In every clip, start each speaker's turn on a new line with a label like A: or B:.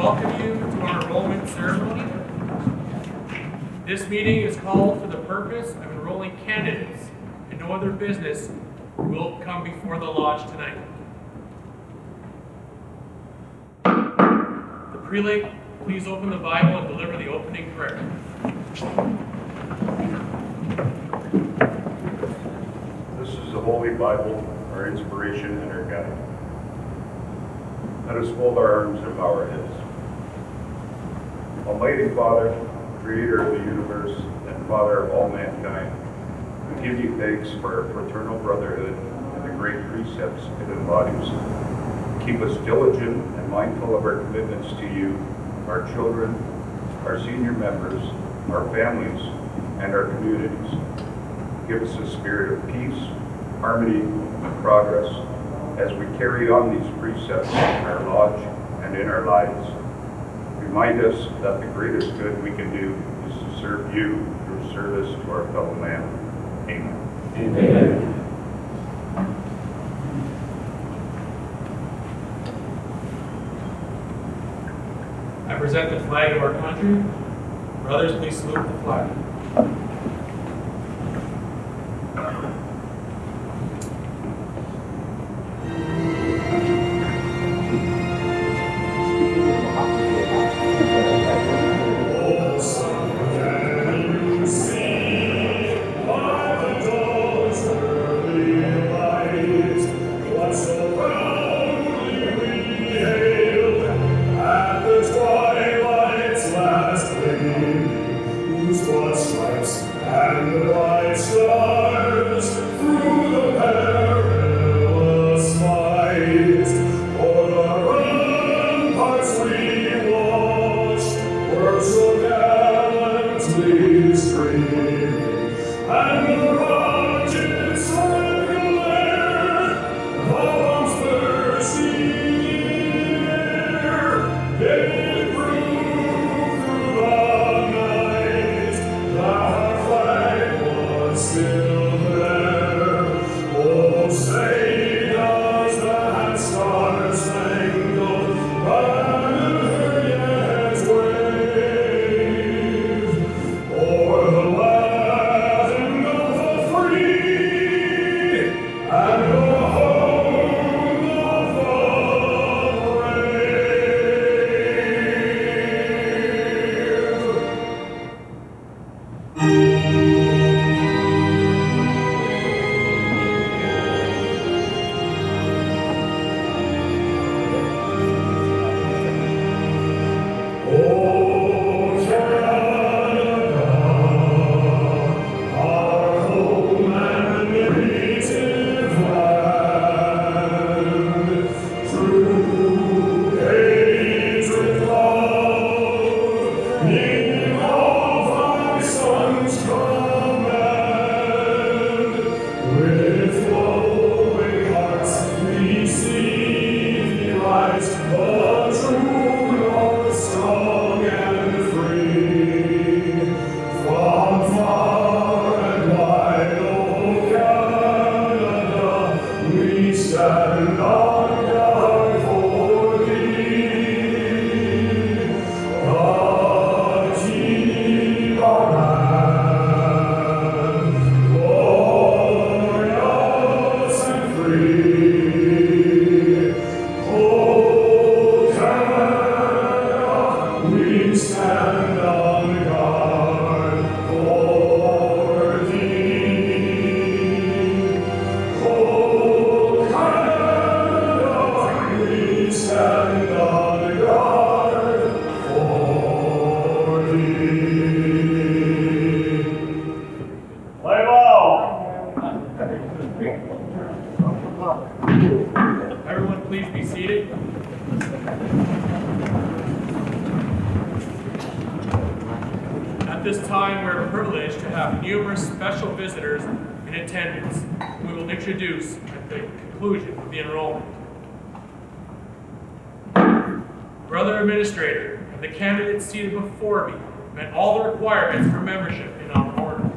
A: welcome you to our enrollment ceremony. This meeting is called for the purpose of enrolling candidates, and no other business will come before the lodge tonight. The prelate, please open the Bible and deliver the opening prayer.
B: This is the Holy Bible, our inspiration and our guide. Let us fold our arms and bow our heads. Almighty Father, Creator of the universe and Father of all mankind, we give you thanks for our fraternal brotherhood and the great precepts it embodies. Keep us diligent and mindful of our commitments to you, our children, our senior members, our families, and our communities. Give us a spirit of peace, harmony, and progress as we carry on these precepts in our lodge and in our lives. Remind us that the greatest good we can do is to serve you through service to our fellow man. Amen.
A: Amen. I present the flag of our country. Brothers, please salute the flag. Everyone, please be seated. At this time, we're privileged to have numerous special visitors in attendance, who we will introduce at the conclusion of the enrollment. Brother Administrator, have the candidates seated before me met all the requirements for membership in our order?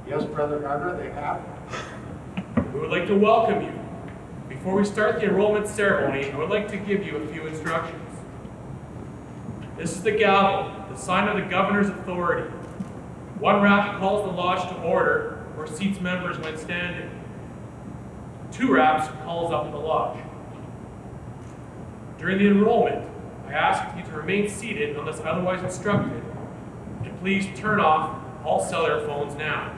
C: Yes, Brother Gardner, they have.
A: We would like to welcome you. Before we start the enrollment ceremony, I would like to give you a few instructions. This is the gavel, the sign of the governor's authority. One rap calls the lodge to order or seats members when standing. 2 raps calls up the lodge. During the enrollment, I ask you to remain seated unless otherwise instructed, and please turn off all cellular phones now.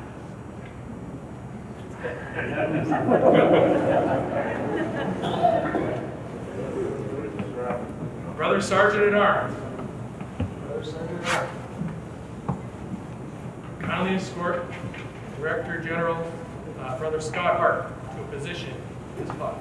A: Brother Sergeant at Arms. Kindly escort Director General Brother Scott Hart to a position in his class.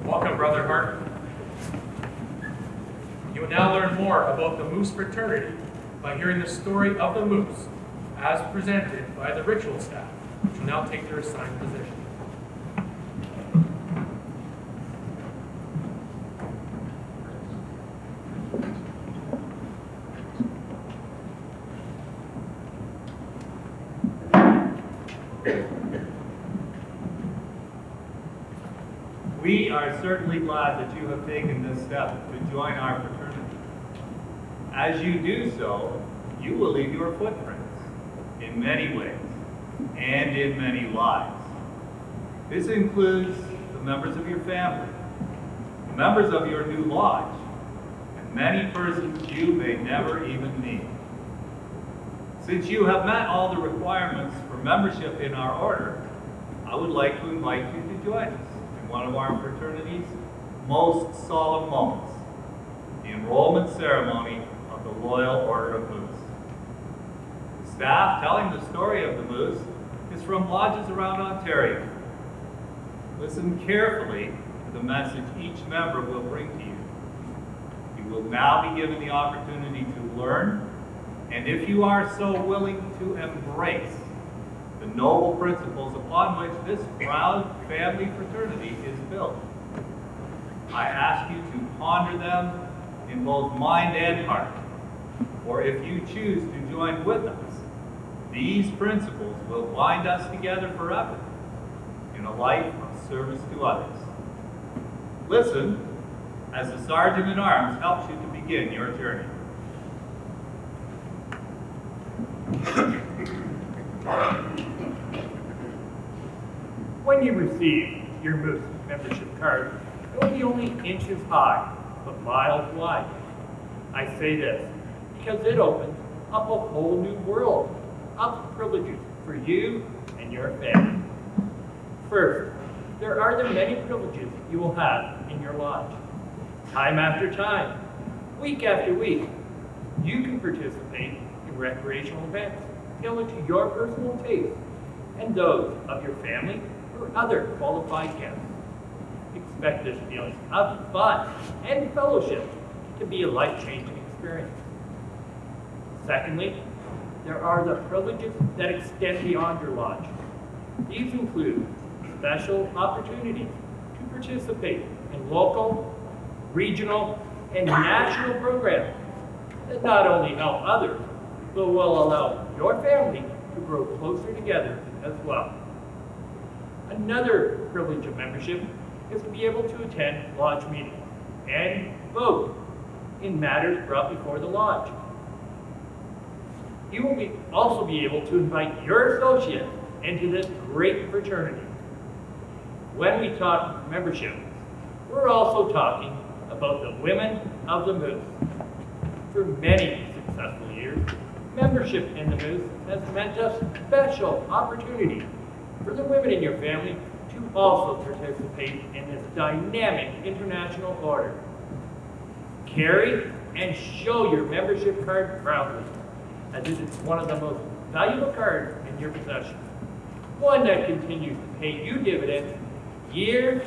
A: Welcome, Brother Hart. You will now learn more about the Moose fraternity by hearing the story of the Moose as presented by the ritual staff, which will now take their assigned position.
D: We are certainly glad that you have taken this step to join our fraternity. As you do so, you will leave your footprints in many ways and in many lives. This includes the members of your family, the members of your new lodge, and many persons you may never even meet. Since you have met all the requirements for membership in our order, I would like to invite you to join us in one of our fraternity's most solemn moments, the enrollment ceremony of the Loyal Order of Moose. The staff telling the story of the Moose is from lodges around Ontario. Listen carefully to the message each member will bring to you. You will now be given the opportunity to learn, and if you are so willing, to embrace the noble principles upon which this proud family fraternity is built. I ask you to ponder them in both mind and heart, or if you choose to join with us, these principles will bind us together forever in a life of service to others. Listen as the Sergeant at Arms helps you to begin your journey.
E: When you receive your Moose membership card, it will be only inches high, but miles wide. I say this because it opens up a whole new world of privileges for you and your family. First, there are the many privileges you will have in your lodge. Time after time, week after week, you can participate in recreational events tailored to your personal taste and those of your family or other qualified guests. Expect this feeling of fun and fellowship to be a life-changing experience. Secondly, there are the privileges that extend beyond your lodge. These include special opportunities to participate in local, regional, and national programs that not only help others, but will allow your family to grow closer together as well. Another privilege of membership is to be able to attend lodge meetings and vote in matters brought before the lodge. You will also be able to invite your associates into this great fraternity. When we talk membership, we're also talking about the women of the Moose. For many successful years, membership in the Moose has meant a special opportunity for the women in your family to also participate in this dynamic international order. Carry and show your membership card proudly, as it is one of the most valuable cards in your possession. One that continues to pay you dividends year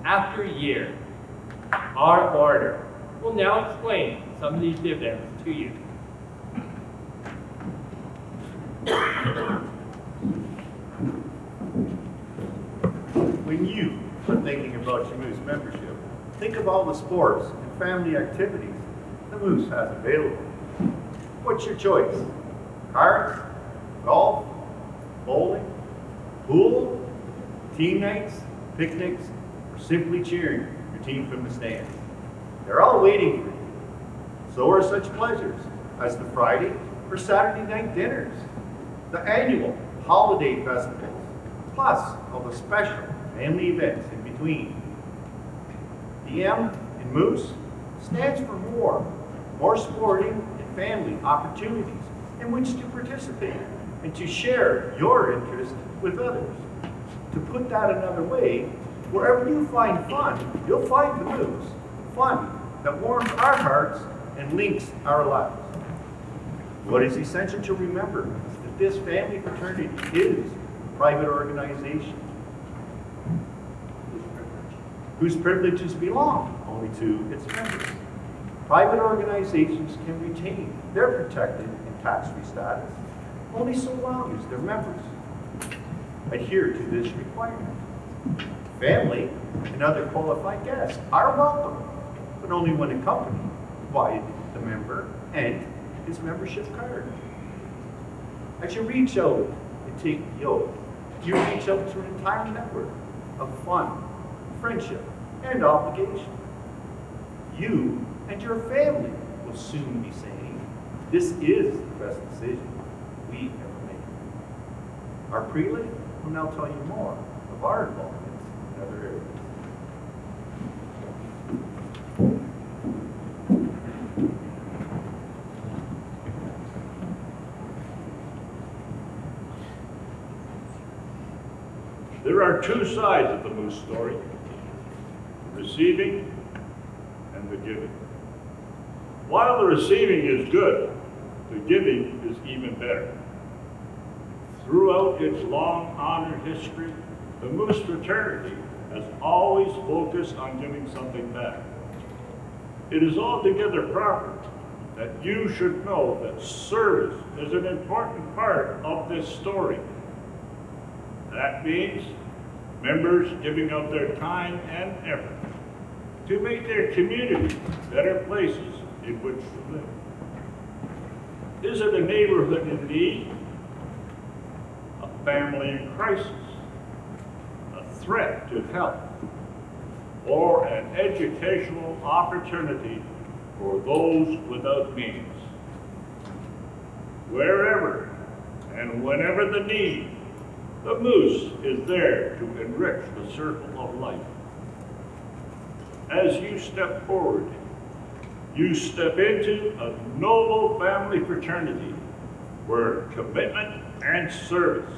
E: after year. Our order will now explain some of these dividends to you.
C: When you are thinking about your Moose membership, think of all the sports and family activities the Moose has available. What's your choice? Cards, golf, bowling, pool, team nights, picnics, or simply cheering your team from the stands? They're all waiting for you. So are such pleasures as the Friday or Saturday night dinners, the annual holiday festivals, plus all the special family events in between. The M in Moose stands for more sporting and family opportunities in which to participate and to share your interest with others. To put that another way, wherever you find fun, you'll find the Moose. Fun that warms our hearts and links our lives. What is essential to remember is that this family fraternity is a private organization whose privileges belong only to its members. Private organizations can retain their protected and tax-free status only so long as their members adhere to this requirement. Family and other qualified guests are welcome, but only when accompanied by the member and his membership card. As you reach out and take the oath, you reach out to an entire network of fun, friendship, and obligation. You and your family will soon be saying, this is the best decision we ever made. Our prelate will now tell you more of our involvement in other areas.
F: There are two sides of the Moose story, the receiving and the giving. While the receiving is good, the giving is even better. Throughout its long honored history, the Moose fraternity has always focused on giving something back. It is altogether proper that you should know that service is an important part of this story. That means members giving up their time and effort to make their community better places in which to live. Is it a neighborhood in need? A family in crisis? A threat to health? Or an educational opportunity for those without means? Wherever and whenever the need, the Moose is there to enrich the circle of life. As you step forward, you step into a noble family fraternity where commitment and service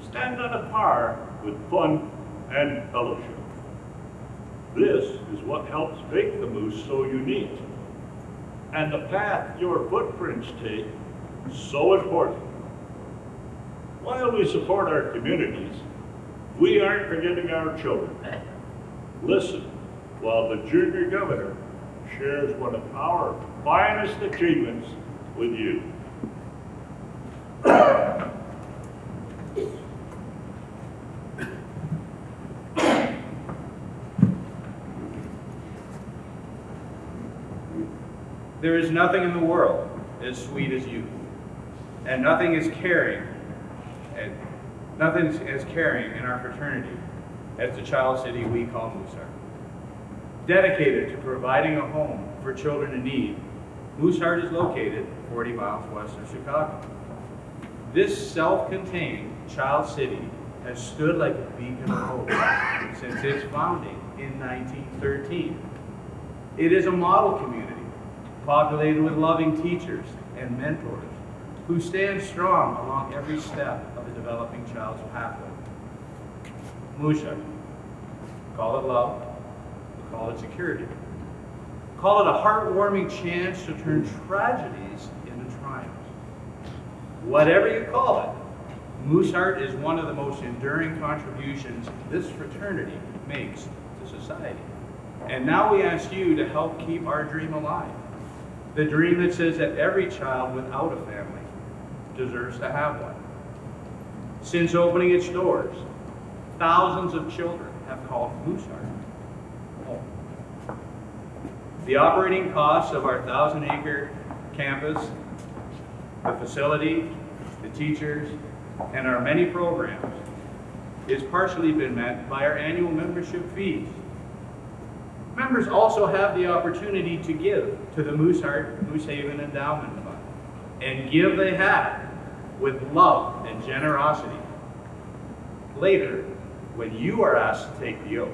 F: stand on a par with fun and fellowship. This is what helps make the Moose so unique, and the path your footprints take so important. While we support our communities, we aren't forgetting our children. Listen while the junior governor shares one of our finest achievements with you.
G: There is nothing in the world as sweet as youth, and nothing is caring in our fraternity as the child city we call Mooseheart. Dedicated to providing a home for children in need, Mooseheart is located 40 miles west of Chicago. This self-contained child city has stood like a beacon of hope since its founding in 1913. It is a model community populated with loving teachers and mentors who stand strong along every step of a developing child's pathway. Mooseheart, call it love, call it security, call it a heartwarming chance to turn tragedies into triumphs. Whatever you call it, Mooseheart is one of the most enduring contributions this fraternity makes to society. And now we ask you to help keep our dream alive. The dream that says that every child without a family deserves to have one. Since opening its doors, thousands of children have called Mooseheart home. The operating costs of our 1,000-acre campus, the facility, the teachers, and our many programs is partially been met by our annual membership fees. Members also have the opportunity to give to the Moose Haven Endowment Fund, and give they have with love and generosity. Later, when you are asked to take the oath,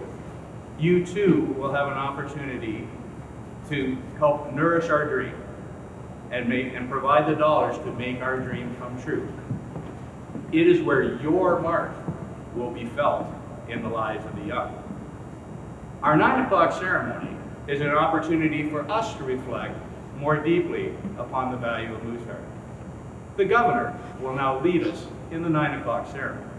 G: you too will have an opportunity to help nourish our dream and provide the dollars to make our dream come true. It is where your mark will be felt in the lives of the young. Our 9 o'clock ceremony is an opportunity for us to reflect more deeply upon the value of Mooseheart. The governor will now lead us in the 9 o'clock ceremony.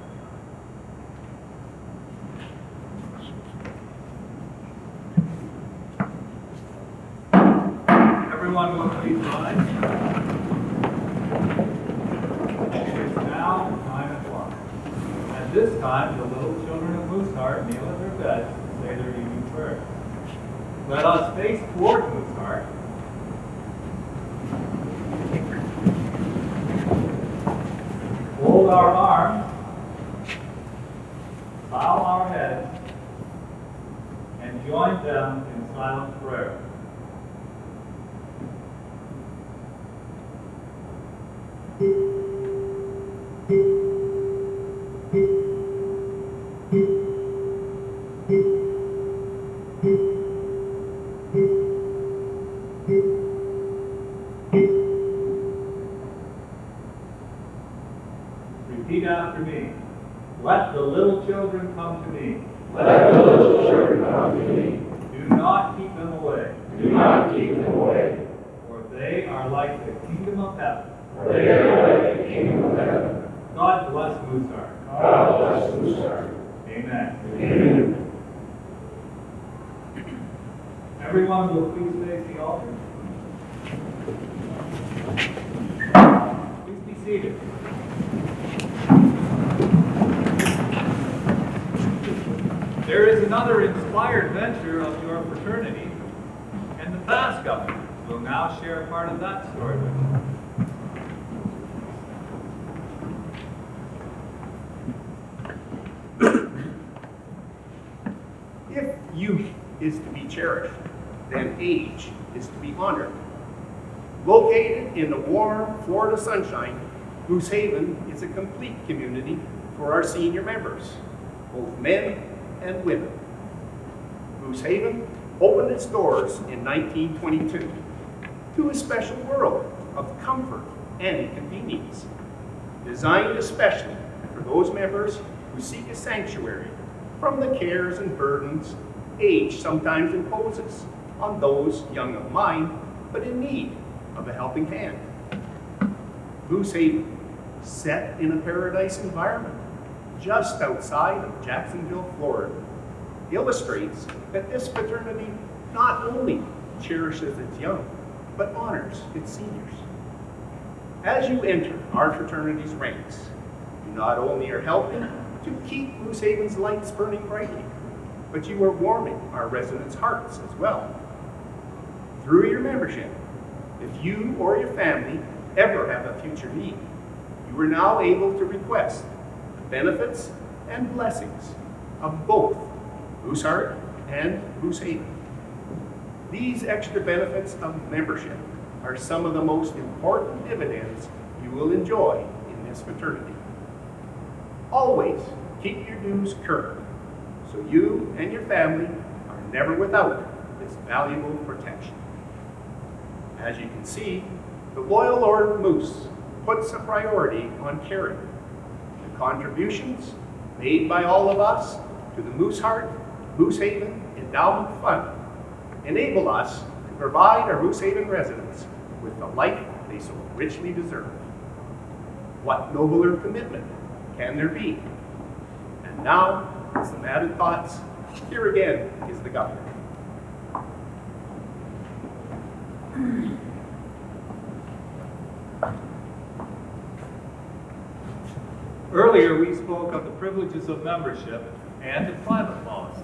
G: Everyone will please rise. It's now 9 o'clock. At this time, the little children of Mooseheart kneel at their beds to say their evening prayer. Let us face toward Mooseheart. Hold our arms, bow our heads, and join them in silent prayer. Repeat after me. Let the little children come to me.
H: Let the little children come to me.
G: Do not keep them away.
H: Do not keep them away.
G: For they are like the kingdom of heaven.
H: For they are like the kingdom of heaven.
G: God bless Mooseheart.
H: God bless Mooseheart.
G: Amen.
H: Amen.
G: Everyone will please face the altar. Please be seated. There is another inspired venture of your fraternity, and the past governor will now share a part of that story with you.
I: If youth is to be cherished, then age is to be honored. Located in the warm Florida sunshine, Moose Haven is a complete community for our senior members, both men and women. Moose Haven opened its doors in 1922 to a special world of comfort and convenience, designed especially for those members who seek a sanctuary from the cares and burdens age sometimes imposes on those young of mind, but in need of a helping hand. Moose Haven, set in a paradise environment just outside of Jacksonville, Florida, illustrates that this fraternity not only cherishes its young, but honors its seniors. As you enter our fraternity's ranks, you not only are helping to keep Moose Haven's lights burning brightly, but you are warming our residents' hearts as well. Through your membership, if you or your family ever have a future need, you are now able to request the benefits and blessings of both Mooseheart and Moose Haven. These extra benefits of membership are some of the most important dividends you will enjoy in this fraternity. Always keep your dues current, so you and your family are never without this valuable protection. As you can see, the loyal Lord Moose puts a priority on caring. The contributions made by all of us to the Mooseheart Moose Haven Endowment Fund enable us to provide our Moose Haven residents with the life they so richly deserve. What nobler commitment can there be? And now, with some added thoughts, here again is the governor.
D: Earlier, we spoke of the privileges of membership and the private policy.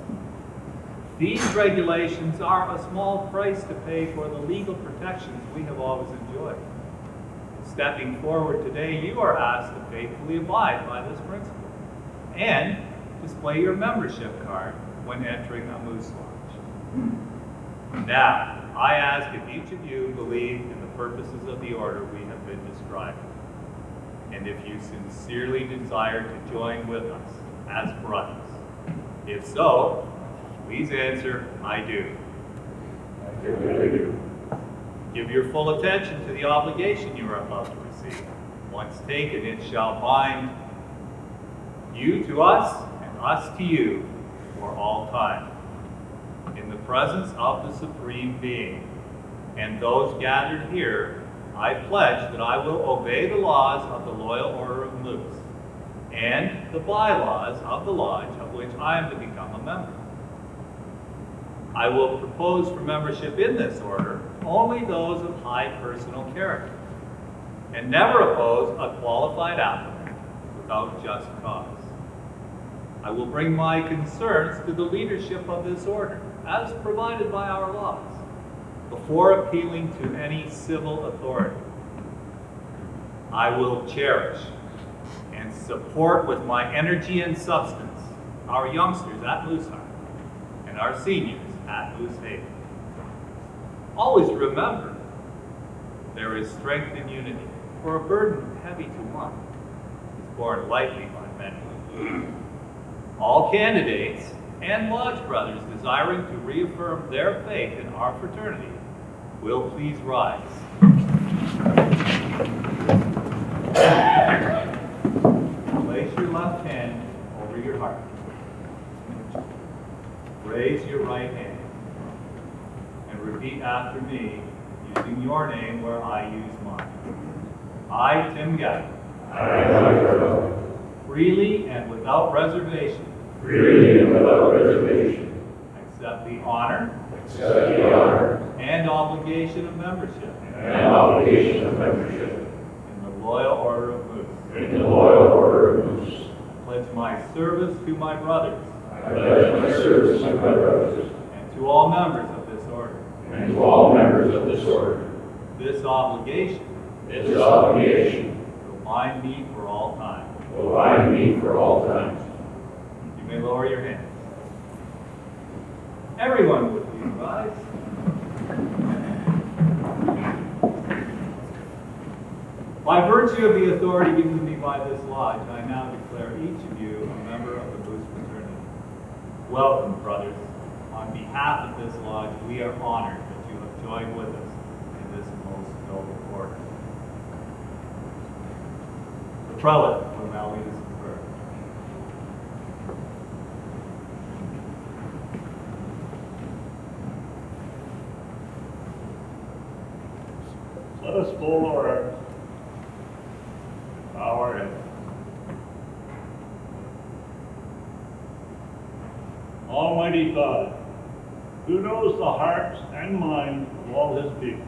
D: These regulations are a small price to pay for the legal protections we have always enjoyed. Stepping forward today, you are asked to faithfully abide by this principle and display your membership card when entering a Moose Lodge. Now, I ask if each of you believe in the purposes of the order we have been describing, and if you sincerely desire to join with us as brothers. If so, please answer, I do.
H: I do.
D: Give your full attention to the obligation you are about to receive. Once taken, it shall bind you to us and us to you for all time. In the presence of the Supreme Being and those gathered here, I pledge that I will obey the laws of the Loyal Order of Moose and the bylaws of the lodge of which I am to become a member. I will propose for membership in this order only those of high personal character, and never oppose a qualified applicant without just cause. I will bring my concerns to the leadership of this order, as provided by our laws, before appealing to any civil authority. I will cherish and support with my energy and substance our youngsters at Mooseheart and our seniors at Moose Haven. Always remember, there is strength in unity, for a burden heavy to one is borne lightly by many. All candidates and lodge brothers desiring to reaffirm their faith in our fraternity will please rise. Place your left hand over your heart. Raise your right hand and repeat after me, using your name where I use mine. I, Tim Gavin, freely and without reservation, accept the honor and obligation of membership in the Loyal Order of Moose. Pledge my service to my brothers and to all members of this order. This obligation will bind me for all time. You may lower your hands. Everyone would please rise. By virtue of the authority given to me by this lodge, I now declare each of you a member of the Moose fraternity. Welcome, brothers. On behalf of this lodge, we are honored that you have joined with us in this most noble order. The prelate will now lead us in prayer.
F: Let us fold our arms, bow our heads. Almighty God, who knows the hearts and minds of all his people,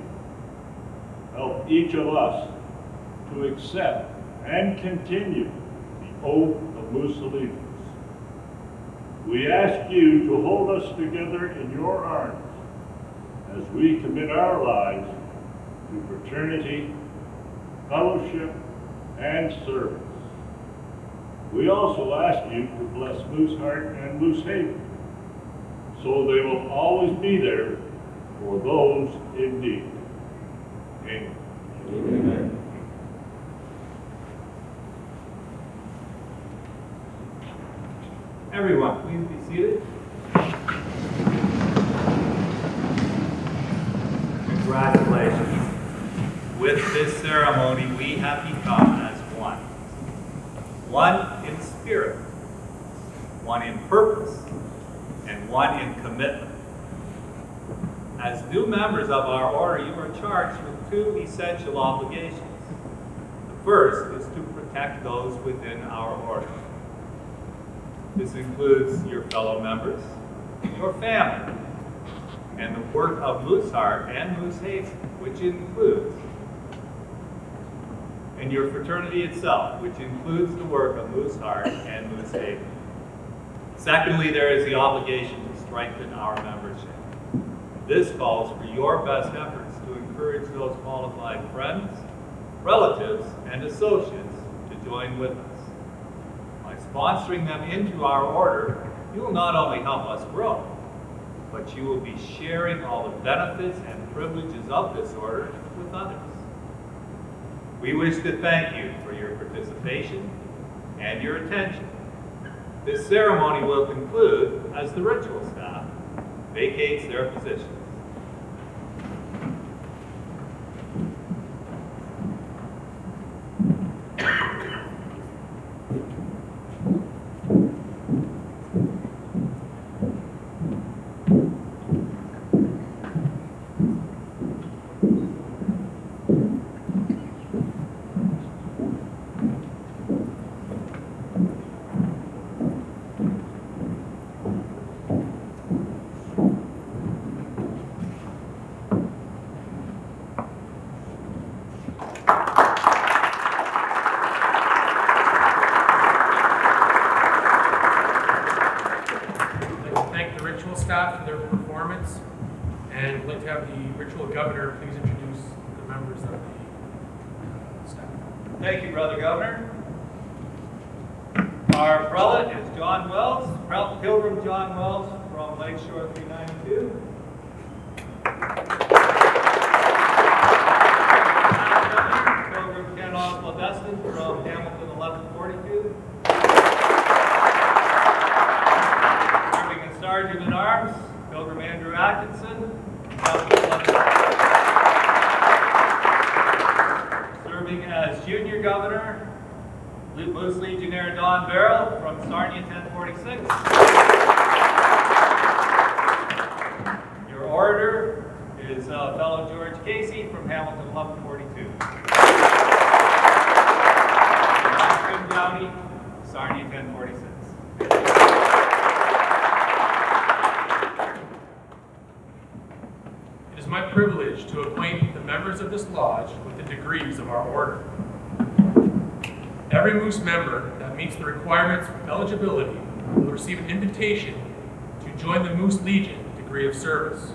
F: help each of us to accept and continue the oath of Moose allegiance. We ask you to hold us together in your arms as we commit our lives to fraternity, fellowship, and service. We also ask you to bless Mooseheart and Moose Haven, so they will always be there for those in need. Amen.
H: Amen.
D: Everyone, please be seated. Congratulations. With this ceremony, we have become as one. One in spirit, one in purpose, and one in commitment. As new members of our order, you are charged with two essential obligations. The first is to protect those within our order. This includes your fellow members, your family, and the work of Mooseheart and Moose Haven, which includes and your fraternity itself, which includes the work of Moose Heart and Moose Haven. Secondly, there is the obligation to strengthen our membership. This calls for your best efforts to encourage those qualified friends, relatives, and associates to join with us. By sponsoring them into our order, you will not only help us grow, but you will be sharing all the benefits and privileges of this order with others. We wish to thank you for your participation and your attention. This ceremony will conclude as the ritual staff vacates their positions.
A: Staff for their performance, and I'd like to have the ritual governor please introduce the members of the staff.
D: Thank you, Brother Governor. Our prelate is John Wells, Pilgrim John Wells from Lakeshore 392. Pilgrim Ken Oswald Destin from Hamilton 1142. Sergeant at Arms, Pilgrim Andrew Atkinson, serving as Junior Governor, Moose Legionnaire Don Barrow from Sarnia 1046. Your order is fellow George Casey from Hamilton 1142. Tim Downey, Sarnia 1046.
A: It is my privilege to acquaint the members of this lodge with the degrees of our order. Every Moose member that meets the requirements for eligibility will receive an invitation to join the Moose Legion degree of service.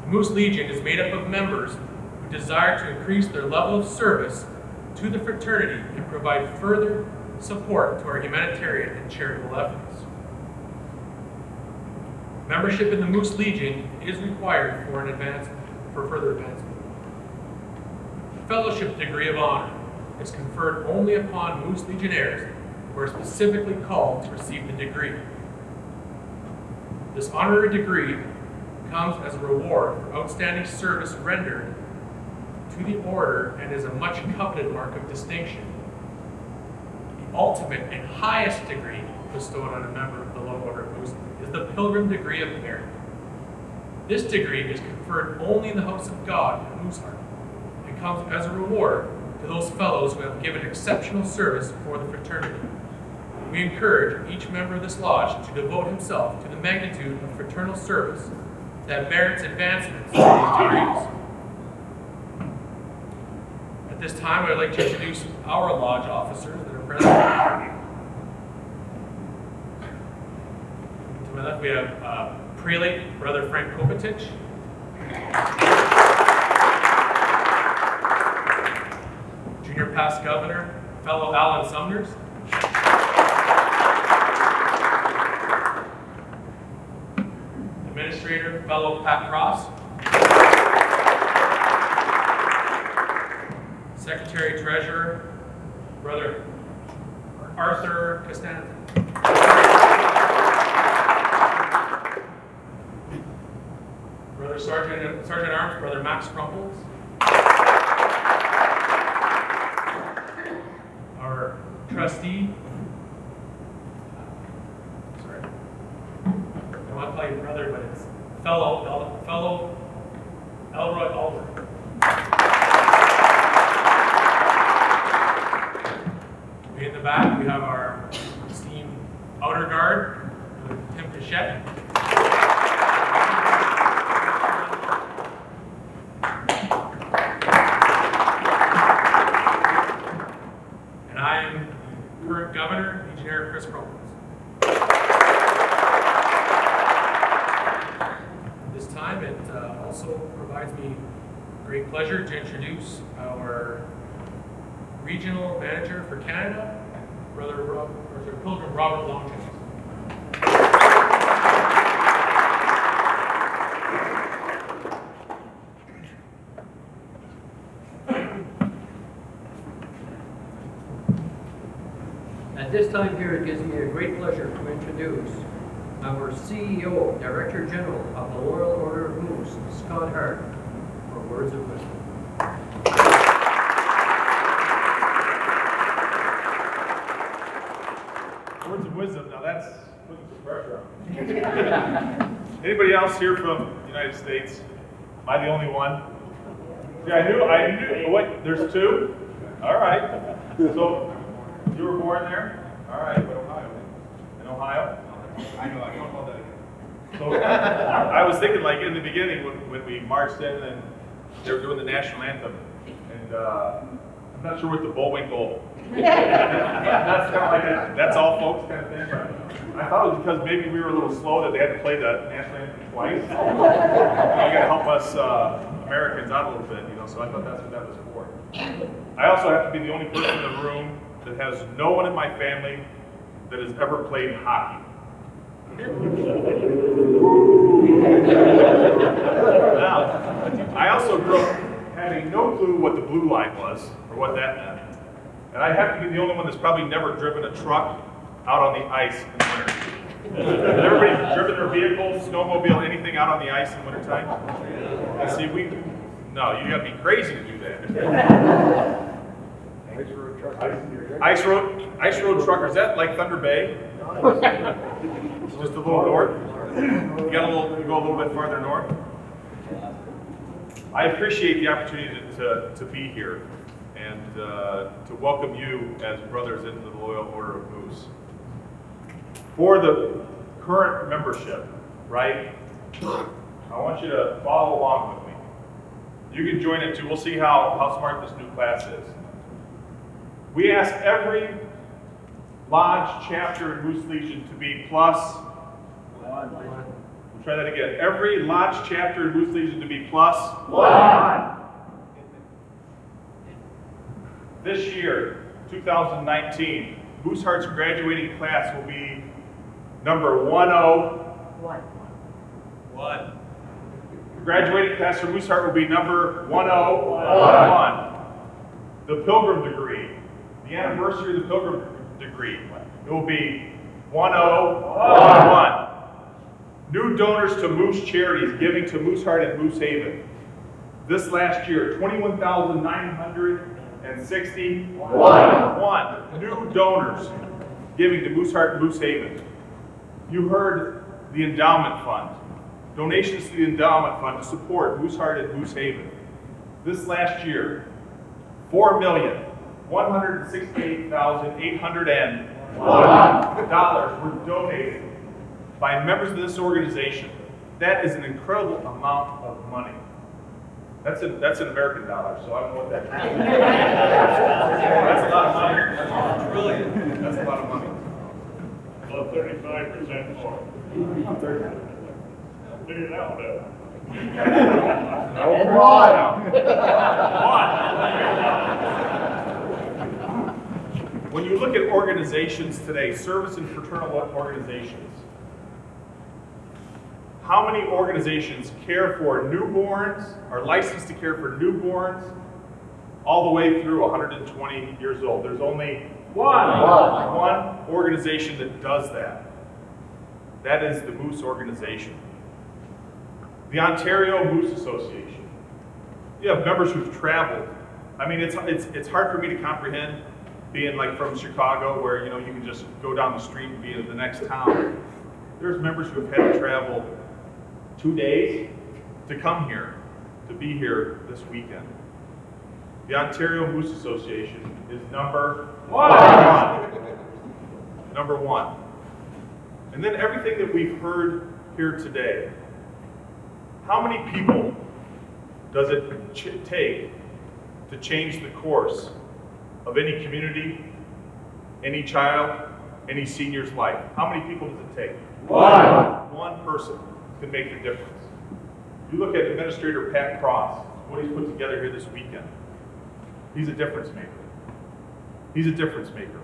A: The Moose Legion is made up of members who desire to increase their level of service to the fraternity and provide further support to our humanitarian and charitable efforts. Membership in the Moose Legion is required for further advancement. The fellowship degree of honor is conferred only upon Moose Legionnaires who are specifically called to receive the degree. This honorary degree comes as a reward for outstanding service rendered to the order and is a much coveted mark of distinction. The ultimate and highest degree bestowed on a member of the Low Order of Moose is the Pilgrim Degree of Merit. This degree is conferred only in the House of God at Moose Heart and comes as a reward to those fellows who have given exceptional service for the fraternity. We encourage each member of this lodge to devote himself to the magnitude of fraternal service that merits advancements in these degrees. At this time, I'd like to introduce our lodge officers that are present. To my left, we have Prelate Brother Frank Kopatich. Junior Past Governor, fellow Alan Sumners. Administrator, fellow Pat Cross. Secretary Treasurer, Brother Arthur Costanza. Brother Sergeant at Arms, Brother Max Crumples. Our trustee, sorry, I want to call you brother, but it's fellow Elroy Albert. In the back, we have our esteemed outer guard, Tim Pichette. pleasure to introduce our regional manager for Canada, Brother Pilgrim Robert Longchamp.
J: At this time here, it gives me a great pleasure to introduce our CEO, Director General of the Loyal Order of Moose, Scott Hart, for words of wisdom.
K: Words of wisdom, now that's putting some pressure on. Anybody else here from the United States? Am I the only one? Yeah, I knew, what, there's two? All right. So, you were born there? All right, but Ohio. In Ohio? I know, I don't know that again. So, I was thinking like in the beginning when we marched in and they were doing the national anthem, and I'm not sure what the Bullwinkle, that's kind of like a, that's all folks kind of thing. I thought it was because maybe we were a little slow that they had to play the national anthem twice. You got to help us Americans out a little bit, you know, so I thought that's what that was for. I also have to be the only person in the room that has no one in my family that has ever played hockey. Now, I also grew up having no clue what the blue line was or what that meant. And I have to be the only one that's probably never driven a truck out on the ice in the winter. Has everybody driven their vehicle, snowmobile, anything out on the ice in wintertime? And see, no, you gotta be crazy to do that. Ice road trucker, is that like Thunder Bay? Just a little north? You go a little bit farther north? I appreciate the opportunity to be here and to welcome you as brothers into the Loyal Order of Moose. For the current membership, right? I want you to follow along with me. You can join it too. We'll see how smart this new class is. We ask every lodge, chapter, and Moose Legion to be plus one. We'll try that again. Every lodge, chapter, and Moose Legion to be plus one. This year, 2019, Moose Heart's graduating class will be number 101. The graduating class for Moose Heart will be number 101. The Pilgrim degree, the anniversary of the Pilgrim degree, it will be 101. New donors to Moose Charities giving to Moose Heart and Moose Haven. This last year, 21,961 new donors giving to Moose Heart and Moose Haven. You heard the endowment fund. Donations to the endowment fund to support Moose Heart and Moose Haven. This last year, $4,168,801 were donated by members of this organization. That is an incredible amount of money. That's in American dollars, so I don't know what that means. That's a lot of money. That's brilliant. That's a lot of money.
F: About 35% more. Figure it out,
K: When you look at organizations today, service and fraternal organizations, how many organizations care for newborns, are licensed to care for newborns, all the way through 120 years old? There's only one organization that does that. That is the Moose organization. The Ontario Moose Association. You have members who've traveled. I mean, it's hard for me to comprehend being like from Chicago where, you know, you can just go down the street and be in the next town. There's members who have had to travel 2 days to come here, to be here this weekend. The Ontario Moose Association is number one. Number one. And then everything that we've heard here today, how many people does it take to change the course of any community, any child, any senior's life? How many people does it take? One person can make the difference. You look at Administrator Pat Cross. what he's put together here this weekend. He's a difference maker. He's a difference maker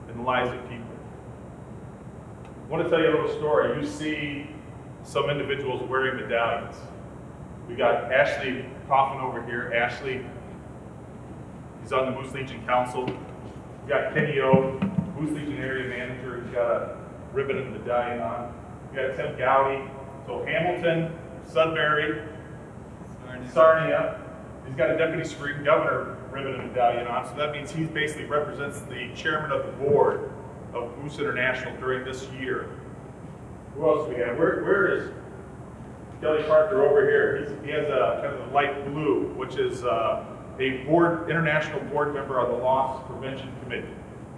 K: in the lives of people. I want to tell you a little story. You see some individuals wearing medallions. We got Ashley Coffin over here. Ashley, he's on the Moose Legion Council. We got Kenny O, Moose Legion Area Manager. He's got a ribbon and medallion on. We got Tim Gowdy. So Hamilton, Sudbury, Sarnia. He's got a Deputy Supreme Governor ribbon and medallion on. So that means he basically represents the chairman of the board of Moose International during this year. Who else do we have? Where is Kelly Parker over here? He has a kind of a light blue, which is a international board member of the Loss Prevention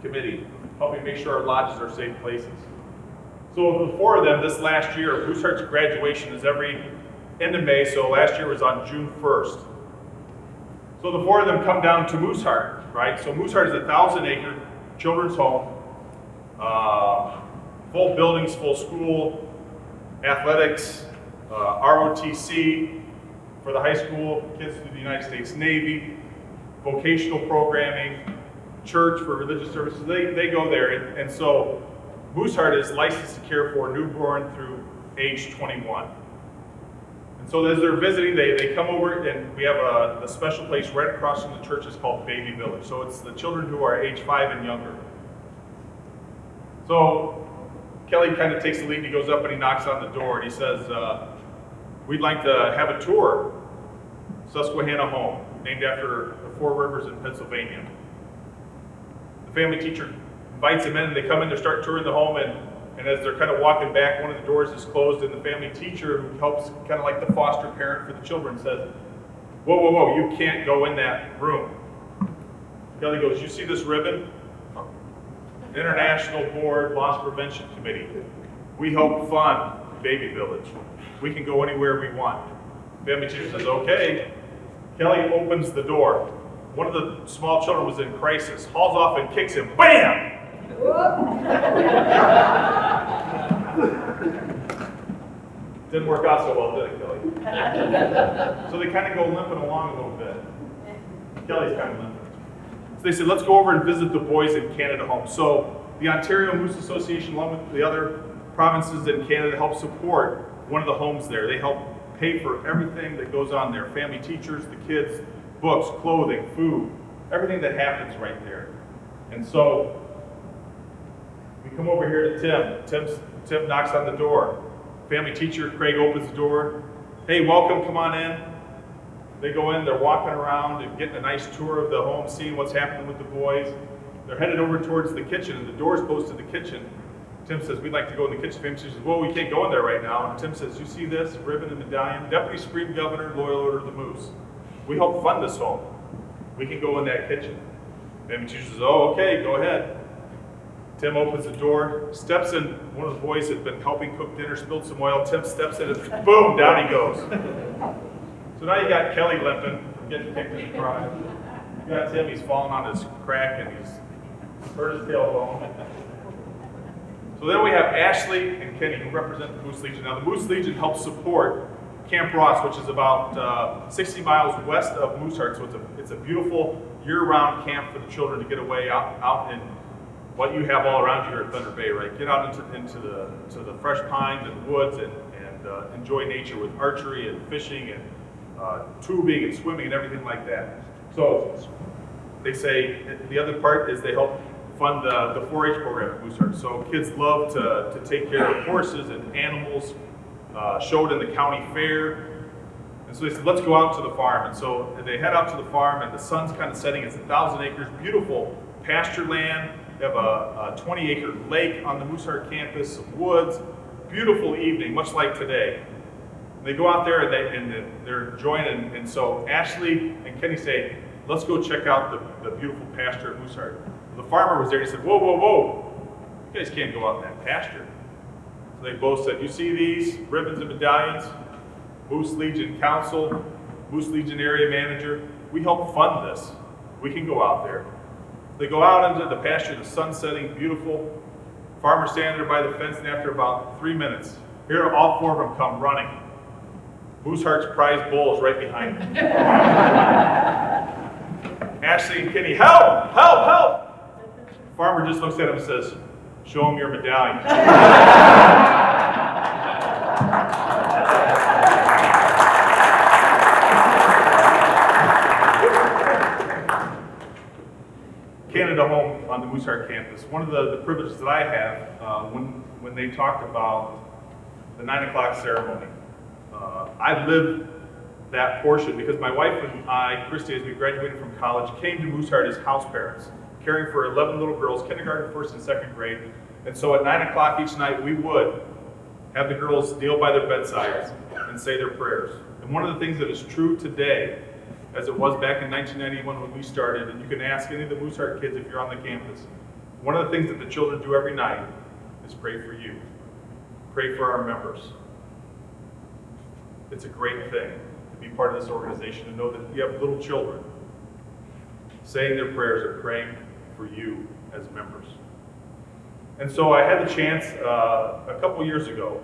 K: Committee, helping make sure our lodges are safe places. So the four of them this last year, Mooseheart's graduation is every end of May, so last year was on June 1st. So the four of them come down to Mooseheart, right? So Mooseheart is a 1,000-acre children's home, full buildings, full school, athletics, ROTC for the high school, kids through the United States Navy, vocational programming, church for religious services. They go there, and so Mooseheart is licensed to care for newborn through age 21. And so as they're visiting, they come over, and we have a special place right across from the church. It's called Baby Village. So it's the children who are age 5 and younger. So Kelly kind of takes the lead, and he goes up and he knocks on the door, and he says, we'd like to have a tour, Susquehanna Home, named after the Four Rivers in Pennsylvania. The family teacher invites them in, and they come in to start touring the home, and as they're kind of walking back, one of the doors is closed, and the family teacher, who helps kind of like the foster parent for the children, says, whoa, whoa, whoa, you can't go in that room. Kelly goes, you see this ribbon? International Board Loss Prevention Committee. We help fund Baby Village. We can go anywhere we want. Family teacher says, okay. Kelly opens the door. One of the small children was in crisis, hauls off and kicks him. Bam! Didn't work out so well, did it, Kelly? So they kind of go limping along a little bit. Kelly's kind of limping. So they said, let's go over and visit the Boys in Canada home. So the Ontario Moose Association, along with the other provinces in Canada, help support one of the homes there. They help pay for everything that goes on there. Family teachers, the kids, books, clothing, food, everything that happens right there. And so we come over here to Tim. Tim knocks on the door. Family teacher, Craig, opens the door. Hey, welcome, come on in. They go in, they're walking around and getting a nice tour of the home, seeing what's happening with the boys. They're headed over towards the kitchen, and the door's closed to the kitchen. Tim says, we'd like to go in the kitchen. Family teacher says, well, we can't go in there right now. And Tim says, you see this ribbon and medallion? Deputy Supreme Governor, Loyal Order of the Moose. We help fund this home. We can go in that kitchen. Family teacher says, oh, okay, go ahead. Tim opens the door, steps in. One of the boys had been helping cook dinner, spilled some oil. Tim steps in, and boom, down he goes. So now you got Kelly limping, getting kicked in the crotch. You got Tim, he's falling on his crack, and he's hurt his tailbone. So then we have Ashley and Kenny, who represent the Moose Legion. Now the Moose Legion helps support Camp Ross, which is about 60 miles west of Mooseheart. So it's a beautiful year-round camp for the children to get away out in what you have all around you here at Thunder Bay, right? Get out into the fresh pines and woods and enjoy nature with archery and fishing and tubing and swimming and everything like that. So they say the other part is they help fund the 4-H program at Mooseheart. So kids love to take care of horses and animals, showed in the county fair. And so they said, let's go out to the farm. And so they head out to the farm, and the sun's kind of setting. It's 1,000 acres, beautiful pasture land. They have a 20-acre lake on the Mooseheart campus, some woods, beautiful evening, much like today. They go out there and they're enjoying it. And so Ashley and Kenny say, let's go check out the beautiful pasture at Mooseheart. The farmer was there, and he said, whoa, whoa, whoa, you guys can't go out in that pasture. So they both said, you see these ribbons and medallions? Moose Legion Council, Moose Legion Area Manager, we help fund this. We can go out there. They go out into the pasture, the sun setting, beautiful. Farmer standing there by the fence, and after about 3 minutes, here all 4 of them come running. Mooseheart's prize bull is right behind me. Ashley and Kenny, help, help, help! Farmer just looks at him and says, show him your medallion. Canada Home on the Mooseheart campus. One of the privileges that I have when they talked about the 9 o'clock ceremony, I lived that portion because my wife and I, Christy, as we graduated from college, came to Mooseheart as house parents, caring for 11 little girls, kindergarten, first and second grade. And so at 9 o'clock each night, we would have the girls kneel by their bedsides and say their prayers. And one of the things that is true today, as it was back in 1991 when we started, and you can ask any of the Mooseheart kids if you're on the campus, one of the things that the children do every night is pray for you. Pray for our members. It's a great thing to be part of this organization, to know that you have little children saying their prayers or praying for you as members. And so I had the chance a couple years ago.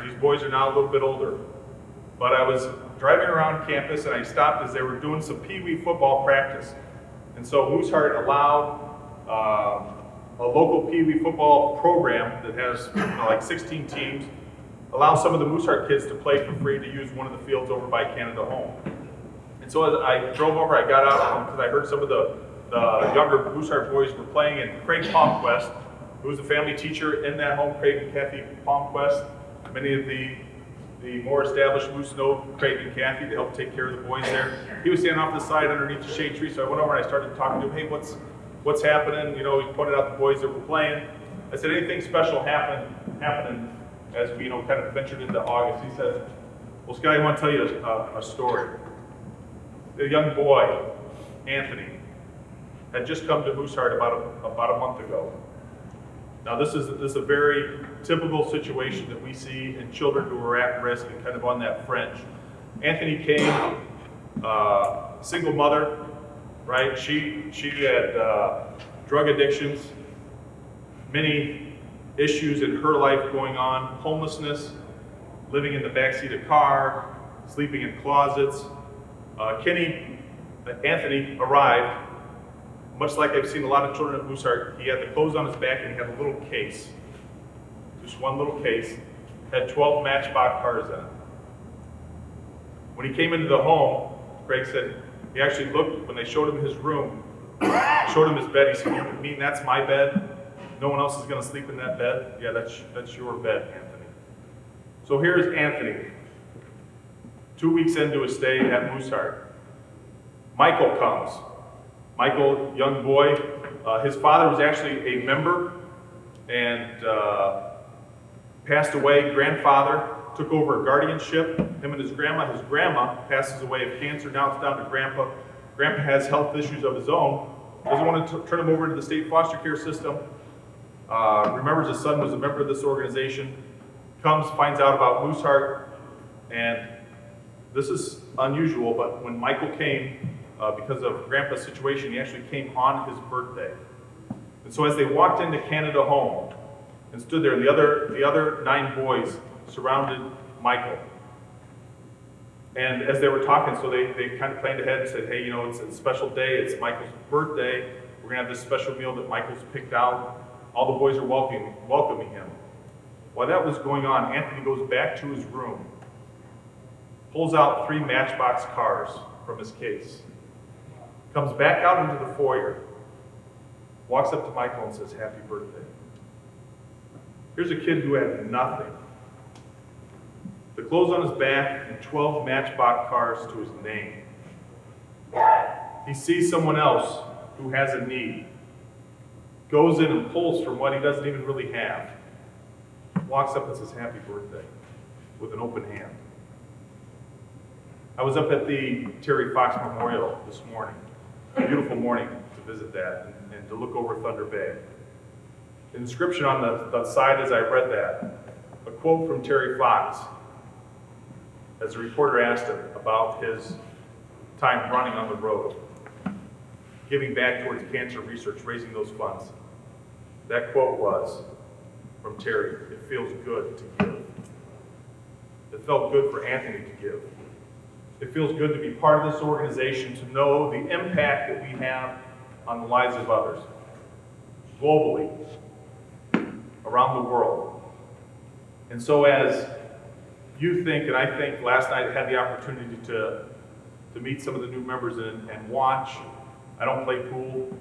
K: These boys are now a little bit older, but I was driving around campus and I stopped as they were doing some Pee Wee football practice. And so Mooseheart allowed a local Pee Wee football program that has like 16 teams, allows some of the Mooseheart kids to play for free to use one of the fields over by Canada Home. And so as I drove over, I got out because I heard some of the younger Mooseheart boys were playing, and Craig Palmquist, who was a family teacher in that home, Craig and Kathy Palmquist, many of the more established Moose know Craig and Kathy to help take care of the boys there. He was standing off the side underneath the shade tree, so I went over and I started talking to him. Hey, what's happening? You know, he pointed out the boys that were playing. I said, anything special happening as we, kind of ventured into August? He said, well, Scott, I want to tell you a story. The young boy, Anthony, had just come to Mooseheart about a month ago. Now, this is a very typical situation that we see in children who are at risk and kind of on that fringe. Anthony came, single mother, right? She had drug addictions, many issues in her life going on, homelessness, living in the backseat of a car, sleeping in closets. Anthony arrived. Much like I've seen a lot of children at Mooseheart, he had the clothes on his back and he had a little case. Just one little case. Had 12 Matchbox cars in it. When he came into the home, Craig said, he actually looked, when they showed him his room, showed him his bed, he said, you mean that's my bed? No one else is going to sleep in that bed? Yeah, that's your bed, Anthony. So here's Anthony, 2 weeks into his stay at Mooseheart. Michael comes. Michael, young boy, his father was actually a member and passed away. Grandfather took over guardianship, him and his grandma. His grandma passes away of cancer. Now it's down to Grandpa. Grandpa has health issues of his own. Doesn't want to turn him over to the state foster care system. Remembers his son was a member of this organization. Comes, finds out about Mooseheart. And this is unusual, but when Michael came, because of Grandpa's situation, he actually came on his birthday. And so as they walked into Canada Home and stood there, the other 9 boys surrounded Michael. And as they were talking, so they kind of planned ahead and said, hey, it's a special day, it's Michael's birthday, we're gonna have this special meal that Michael's picked out. All the boys are welcoming him. While that was going on, Anthony goes back to his room, pulls out 3 Matchbox cars from his case, comes back out into the foyer, walks up to Michael and says, happy birthday. Here's a kid who had nothing. The clothes on his back and 12 Matchbox cars to his name. He sees someone else who has a need, goes in and pulls from what he doesn't even really have, walks up and says, happy birthday, with an open hand. I was up at the Terry Fox Memorial this morning. A beautiful morning to visit that and to look over Thunder Bay. The inscription on the side as I read that, a quote from Terry Fox, as the reporter asked him about his time running on the road, giving back towards cancer research, raising those funds. That quote was from Terry, it feels good to give. it felt good for Anthony to give. It feels good to be part of this organization, to know the impact that we have on the lives of others, globally, around the world. And so as you think, and I think last night I had the opportunity to meet some of the new members and watch. I don't play pool.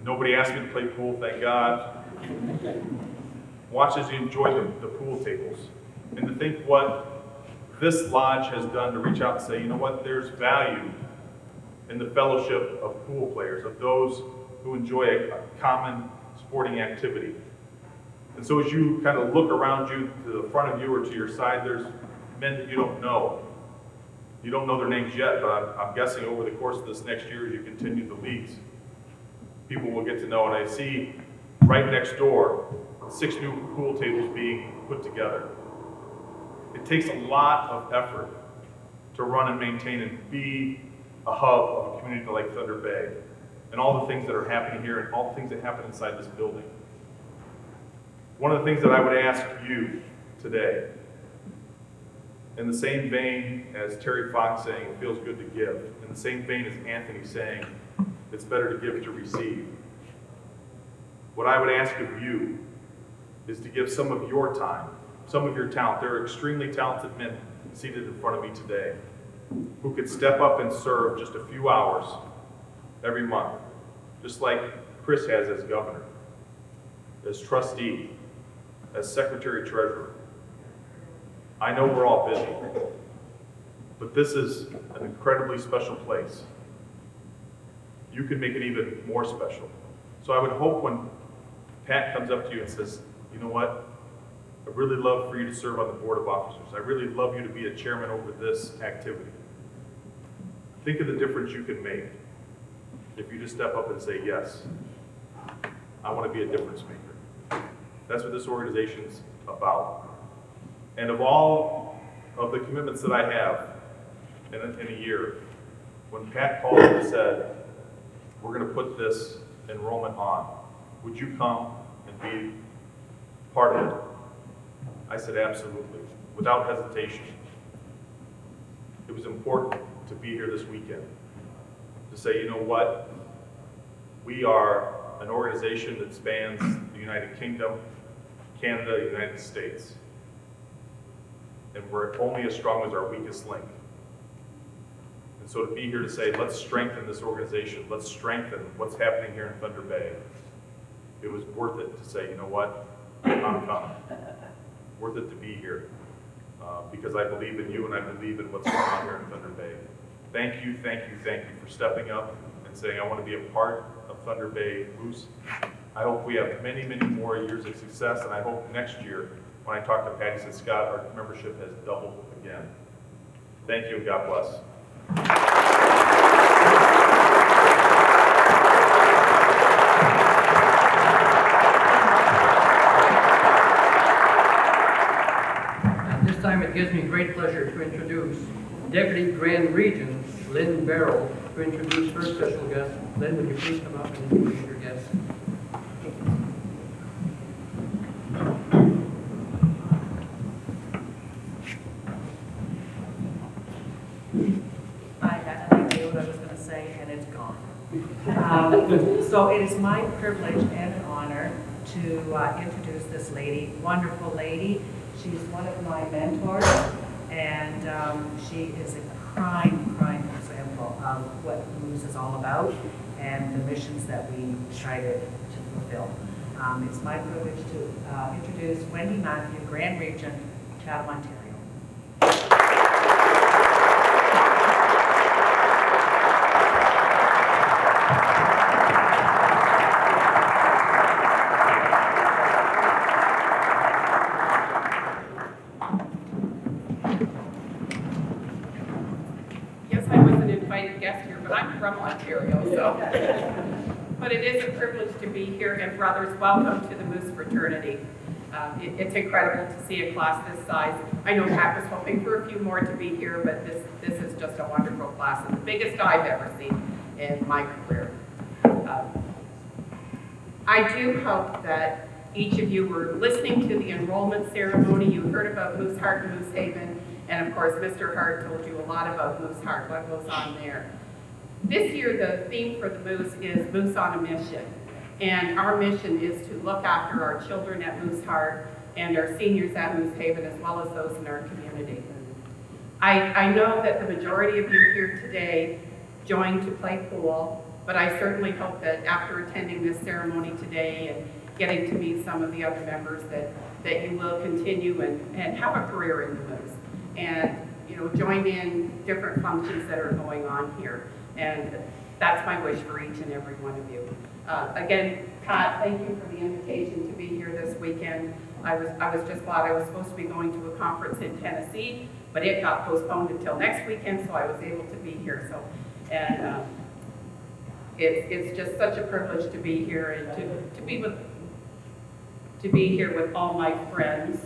K: Nobody asked me to play pool, thank God. Watch as you enjoy the pool tables. And to think what this lodge has done to reach out and say, you know what, there's value in the fellowship of pool players, of those who enjoy a common sporting activity. And so as you kind of look around you, to the front of you or to your side, there's men that you don't know. You don't know their names yet, but I'm guessing over the course of this next year, as you continue the leagues, people will get to know. And I see right next door, 6 new pool tables being put together. It takes a lot of effort to run and maintain and be a hub of a community like Thunder Bay, and all the things that are happening here and all the things that happen inside this building. One of the things that I would ask you today, in the same vein as Terry Fox saying it feels good to give, in the same vein as Anthony saying it's better to give to receive, what I would ask of you is to give some of your time, some of your talent. There are extremely talented men seated in front of me today who could step up and serve just a few hours every month, just like Chris has as governor, as trustee, as secretary-treasurer. I know we're all busy, but this is an incredibly special place. You can make it even more special. So I would hope when Pat comes up to you and says, you know what, I'd really love for you to serve on the board of officers. I really love you to be a chairman over this activity. Think of the difference you can make if you just step up and say, yes, I want to be a difference maker. That's what this organization's about. And of all of the commitments that I have in a year, when Pat called and said, we're going to put this enrollment on, would you come and be part of it? I said, absolutely, without hesitation. It was important to be here this weekend, to say, you know what, we are an organization that spans the United Kingdom, Canada, United States. And we're only as strong as our weakest link. And so to be here to say, let's strengthen this organization, let's strengthen what's happening here in Thunder Bay, it was worth it to say, you know what, I'm coming. Worth it to be here because I believe in you and I believe in what's going on here in Thunder Bay. Thank you, thank you, thank you for stepping up and saying, I want to be a part of Thunder Bay Moose. I hope we have many, many more years of success, and I hope next year, when I talk to Patty and Scott, our membership has doubled again. Thank you, and God bless.
J: At this time, it gives me great pleasure to introduce Deputy Grand Regent Lynn Barrow to introduce her special guest. Lynn, would you please come up and introduce your guest?
L: I had no idea what I was going to say, and it's gone. So it is my privilege and an honor to introduce this lady, wonderful lady. She's one of my mentors, and she is a prime example of what Moose is all about and the missions that we try to fulfill. It's my privilege to introduce Wendy Matthew, Grand Regent, Chatham, Ontario.
M: Yes, I was an invited guest here, but I'm from Ontario, so. But it is a privilege to be here, and brothers, welcome to the Moose Fraternity. It's incredible to see a class this size. I know Pat was hoping for a few more to be here, but this is just a wonderful class, and the biggest I've ever seen in my career. I do hope that each of you were listening to the enrollment ceremony. You heard about Moose Heart and Moose Haven, and of course, Mr. Hart told you a lot about Moose Heart, what goes on there. This year, the theme for the Moose is Moose on a Mission. And our mission is to look after our children at Moose Heart and our seniors at Moose Haven, as well as those in our community. I know that the majority of you here today joined to play pool, but I certainly hope that after attending this ceremony today and getting to meet some of the other members that you will continue and have a career in the Moose. And, you know, join in different functions that are going on here. And that's my wish for each and every one of you. Again, Pat, thank you for the invitation to be here this weekend. I was just glad I was supposed to be going to a conference in Tennessee, but it got postponed until next weekend, so I was able to be here. So, and it's just such a privilege to be here and to be here with all my friends.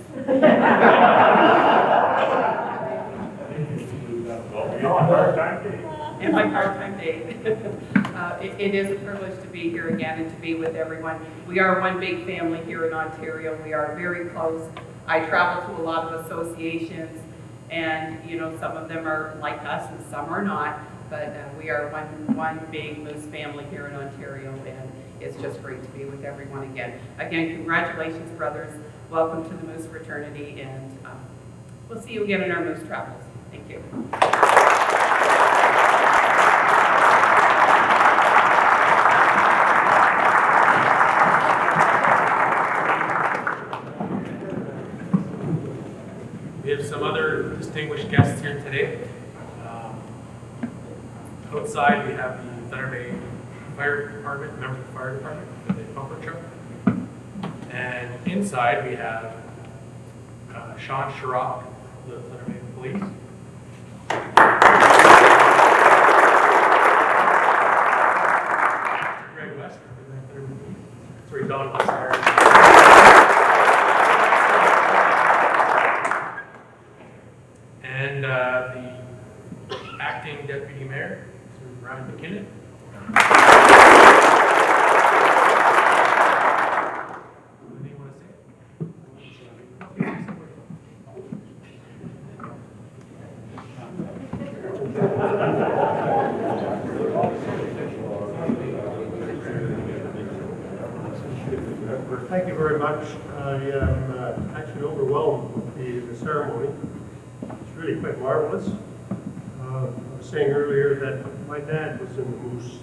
M: And my part-time day. It is a privilege to be here again and to be with everyone. We are one big family here in Ontario. We are very close. I travel to a lot of associations, and you know, some of them are like us and some are not, but we are one big Moose family here in Ontario, and it's just great to be with everyone again. Again, congratulations, brothers. Welcome to the Moose fraternity, and we'll see you again in our Moose travels. Thank you.
A: We have some other distinguished guests here today. Outside, we have the Thunder Bay Fire Department, members of the Fire Department, with a pumper truck. And inside, we have Sean Sherrock, the Thunder Bay Police. Greg West, sorry, Don West. And the acting deputy mayor, Mr. Brian McKinnon. Anything you want to say?
N: Thank you very much. I am actually overwhelmed with the ceremony. It's really quite marvelous. I was saying earlier that my dad was in the Moose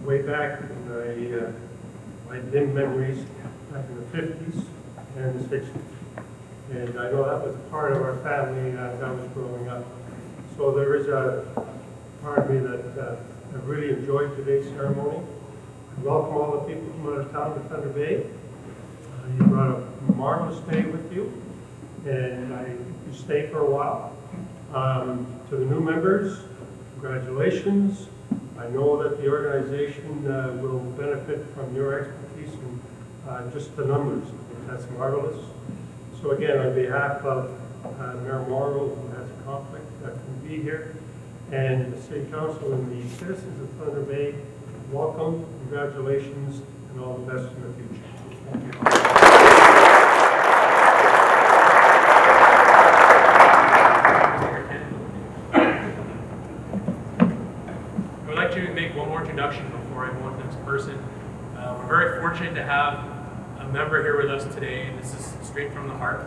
N: way back in my dim memories back in the 50s and the 60s. And I know that was part of our family as I was growing up. So there is a part of me that I really enjoyed today's ceremony. I welcome all the people from out of town to Thunder Bay. You brought a marvelous day with you, and you stay for a while. To the new members, congratulations. I know that the organization will benefit from your expertise in just the numbers. That's marvelous. So again, on behalf of Mayor Morrill, who has a conflict that can be here, and the City Council and the citizens of Thunder Bay, welcome, congratulations, and all the best in the future. Thank you.
A: I would like to make one more introduction before I go on to the next person. We're very fortunate to have a member here with us today, and this is straight from the heart.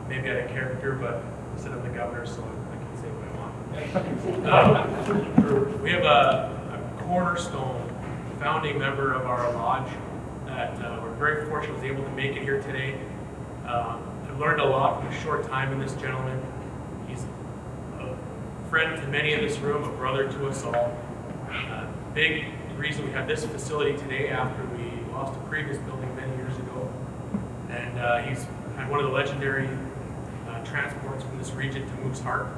A: Maybe out of character, but instead of the governor, so I can say what I want. We have a cornerstone founding member of our lodge that we're very fortunate was able to make it here today. I've learned a lot in a short time in this gentleman. He's a friend to many in this room, a brother to us all. Big reason we have this facility today after we lost a previous building many years ago. And he's had one of the legendary transports from this region to Moose Heart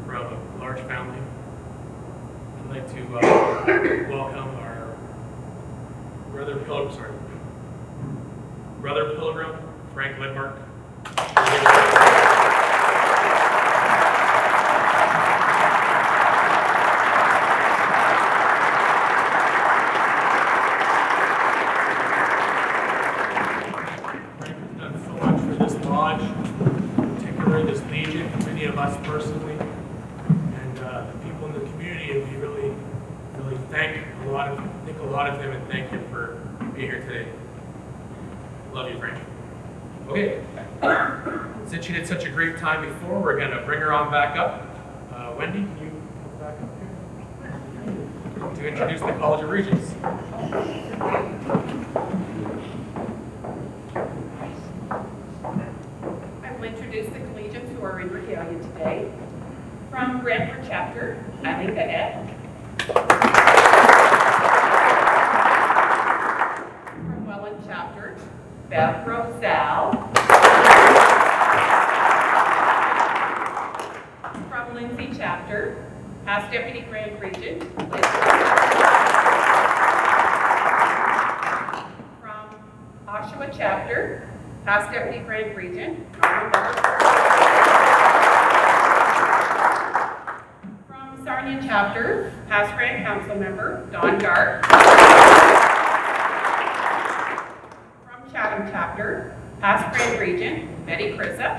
A: from a large family. I'd like to welcome our brother Pilgrim, Frank Lidmark. order, this legion, many of us personally, and the people in the community. And we really thank a lot of them and thank him for being here today. Love you, Frank. Okay. Since you did such a great time before, we're gonna bring her on back up. Wendy, can you come back up here to introduce the College of Regents?
M: I will introduce the collegians who are in regalia today. From Brantford chapter, Eileen Bennett. From Welland chapter, Beth Roselle. From Lindsay chapter, past Deputy Grand Regent, Liz. From Oshawa chapter, past Deputy Grand Regent, Norman Weber. From Sarnia chapter, past Grand Council member, Don Dark. From Chatham chapter, past Grand Regent, Betty Krissa.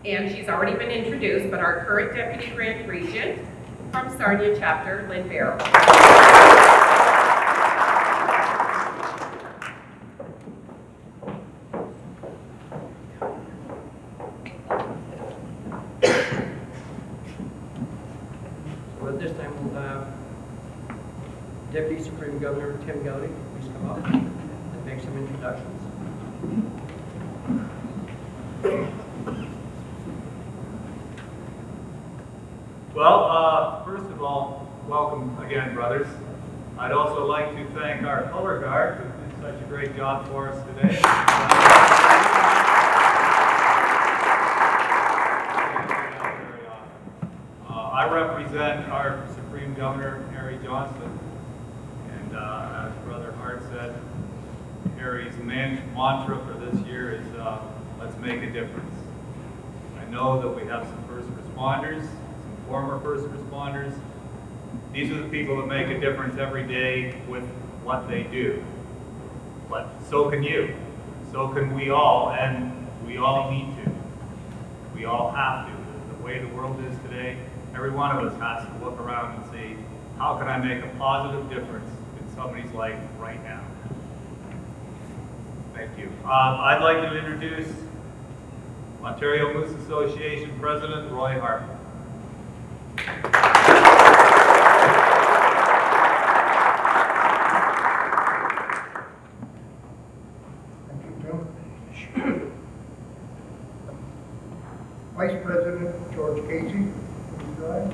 M: And she's already been introduced, but our current Deputy Grand Regent from Sarnia chapter, Lynn Barrow.
J: So at this time, we'll have Deputy Supreme Governor Tim Gowdy please come up and make some introductions.
D: Well, first of all, welcome again, brothers. I'd also like to thank our color guard who did such a great job for us today. I represent our Supreme Governor, Harry Johnston, and as Brother Hart said, Harry's mantra for this year is, let's make a difference. I know that we have some first responders, former first responders. These are the people that make a difference every day with what they do. But so can you. So can we all, and we all need to. We all have to. The way the world is today, every one of us has to look around and see, how can I make a positive difference in somebody's life right now? Thank you. I'd like to introduce Ontario Moose Association President Roy Harper.
O: Vice President George Casey, please rise.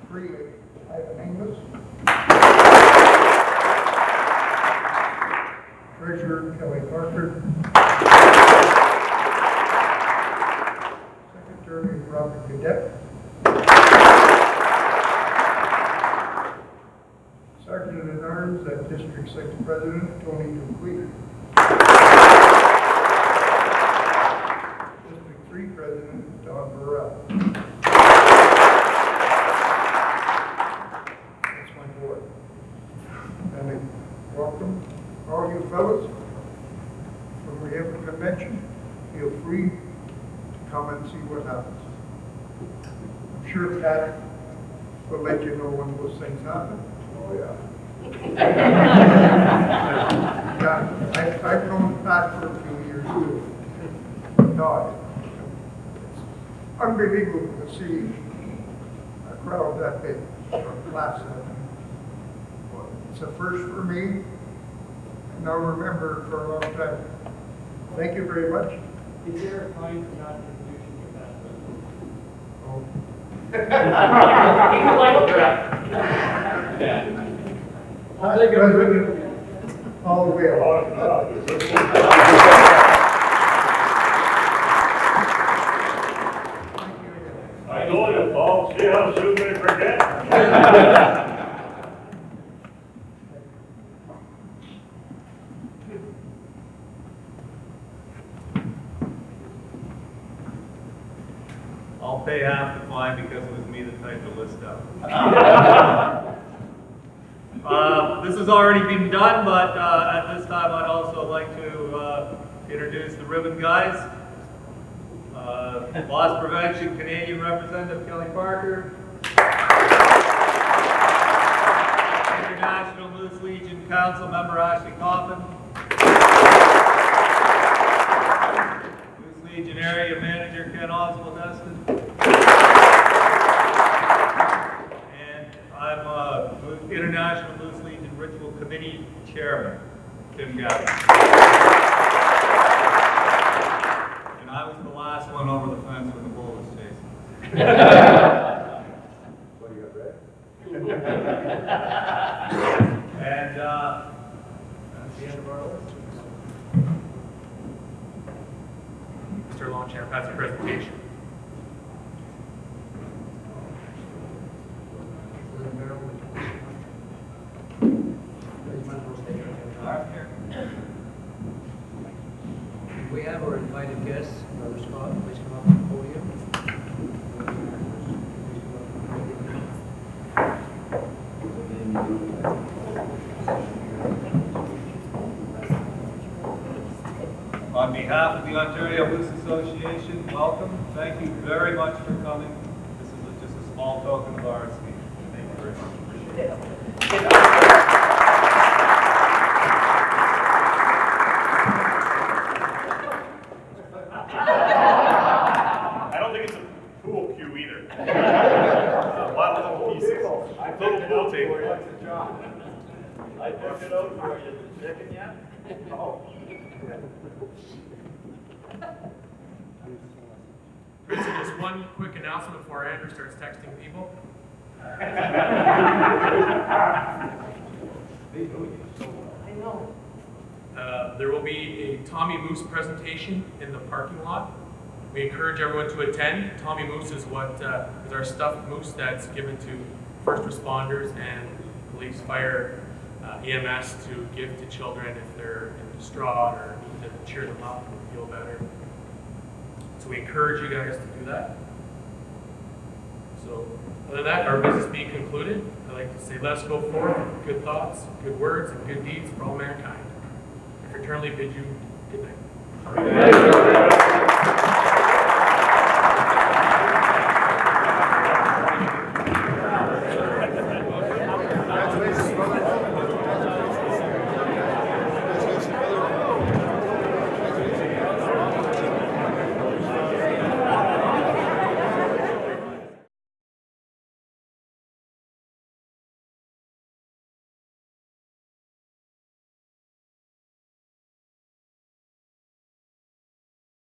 O: Three, Ivan Inglis. Treasurer Kelly Parker. Secretary Robert Cadet. Sergeant at Arms and District 6 President Tony Dupuy. District 3 President Don Burrell. That's my board. And I welcome all you fellows. When we have a convention, feel free to come and see what happens. I'm sure Pat will let you know when those things happen. Oh, yeah. Yeah, I've known Pat for a few years too. God, it's unbelievable to see a crowd that big or class that big. It's a first for me, and I'll remember it for a long time. Thank you very much.
E: Is there a time for not introducing your past
O: I'll take it. All the way along.
F: I know you, Paul. See how soon they forget?
D: I'll pay half the fine because it was me that typed the list up. This has already been done, but at this time, I'd also like to introduce the ribbon guys. Loss Prevention Canadian Representative Kelly Parker. International Moose Legion Council Member Ashley Coffin. Moose Legion Area Manager Ken Oswald Eston. And I'm International Moose Legion Ritual Committee Chairman, Tim Gavin. And I was the last one over the fence when the bull was chasing.
C: What do you got, Red?
D: And that's the end of our list.
A: Mr. Longchamp has a presentation.
J: We have our invited guests, Brother Scott, please come up to the podium.
D: On behalf of the Ontario Moose Association, welcome. Thank you very much for coming. This is just a small token of our esteem. Thank you very much. Appreciate it.
K: I don't think it's a pool cue either. A lot of little pieces. Little pool table.
N: I took it out for you. The chicken yet? Oh.
A: Kristen, just one quick announcement before Andrew starts texting people.
L: I know.
A: There will be a Tommy Moose presentation in the parking lot. We encourage everyone to attend. Tommy Moose is what is our stuffed moose that's given to first responders and police, fire, EMS to give to children if they're distraught or need to cheer them up and feel better. So we encourage you guys to do that. So other than that, our business being concluded, I'd like to say let us go forth with good thoughts, good words, and good deeds for all mankind. I fraternally bid you good night.